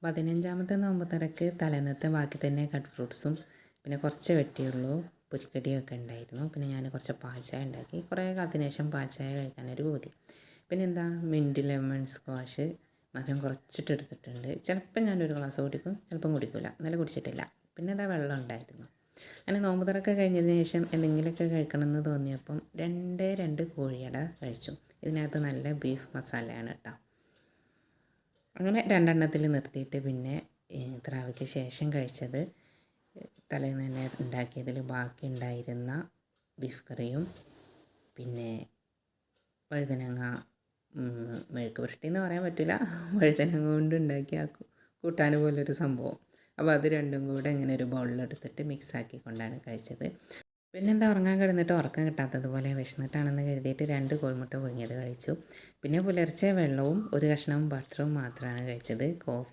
15ാമത്തെ നോമ്പ് തുറക്ക് തലേന്നത്തെ ബാക്കി തന്നെ കട്ട് ഫ്രൂട്ട്സും പിന്നെ കുറച്ച് വെട്ടിയുള്ളൂ പൊരിക്കടിയൊക്കെ ഉണ്ടായിരുന്നു. പിന്നെ ഞാൻ കുറച്ച് പാൽച്ചായ ഉണ്ടാക്കി. കുറേ കാലത്തിന് ശേഷം പാൽച്ചായ കഴിക്കാനൊരു പൂതി. പിന്നെ എന്താ മിൻറ്റ് ലെമൺ സ്ക്വാഷ് മധുരം കുറച്ചിട്ട് എടുത്തിട്ടുണ്ട്. ചിലപ്പോൾ ഞാനൊരു ഗ്ലാസ് കുടിക്കും, ചിലപ്പം കുടിക്കില്ല. ഇന്നലെ കുടിച്ചിട്ടില്ല. പിന്നെ എന്താ വെള്ളം ഉണ്ടായിരുന്നു. അങ്ങനെ നോമ്പ് തുറക്കെ കഴിഞ്ഞതിന് ശേഷം എന്തെങ്കിലുമൊക്കെ കഴിക്കണമെന്ന് തോന്നിയപ്പം രണ്ട് കോഴിയട കഴിച്ചു. ഇതിനകത്ത് നല്ല ബീഫ് മസാലയാണ് കേട്ടോ. അങ്ങനെ 2 നിർത്തിയിട്ട് പിന്നെ തറാവിക്ക് ശേഷം കഴിച്ചത് തലേന്ന് തന്നെ ഉണ്ടാക്കിയതിൽ ബാക്കി ഉണ്ടായിരുന്ന ബീഫ് കറിയും പിന്നെ വഴുതനങ്ങ മെഴുക്ക് പുരട്ടി എന്ന് പറയാൻ പറ്റില്ല, വഴുതനങ്ങ കൊണ്ട് ഉണ്ടാക്കിയ കൂട്ടാൻ പോലൊരു സംഭവം. അപ്പോൾ അത് രണ്ടും കൂടെ ഇങ്ങനെ ഒരു ബൗളിലെടുത്തിട്ട് മിക്സാക്കിക്കൊണ്ടാണ് കഴിച്ചത്. പിന്നെന്താ ഉറങ്ങാൻ കിടന്നിട്ട് ഉറക്കം കിട്ടാത്തതുപോലെ വിശന്നിട്ടാണെന്ന് കരുതിയിട്ട് 2 കോഴിമുട്ട പുഴുങ്ങിയത് കഴിച്ചു. പിന്നെ പുലർച്ചെ വെള്ളവും ഒരു കഷ്ണം ബട്ടറും മാത്രമാണ് കഴിച്ചത്. കോഫി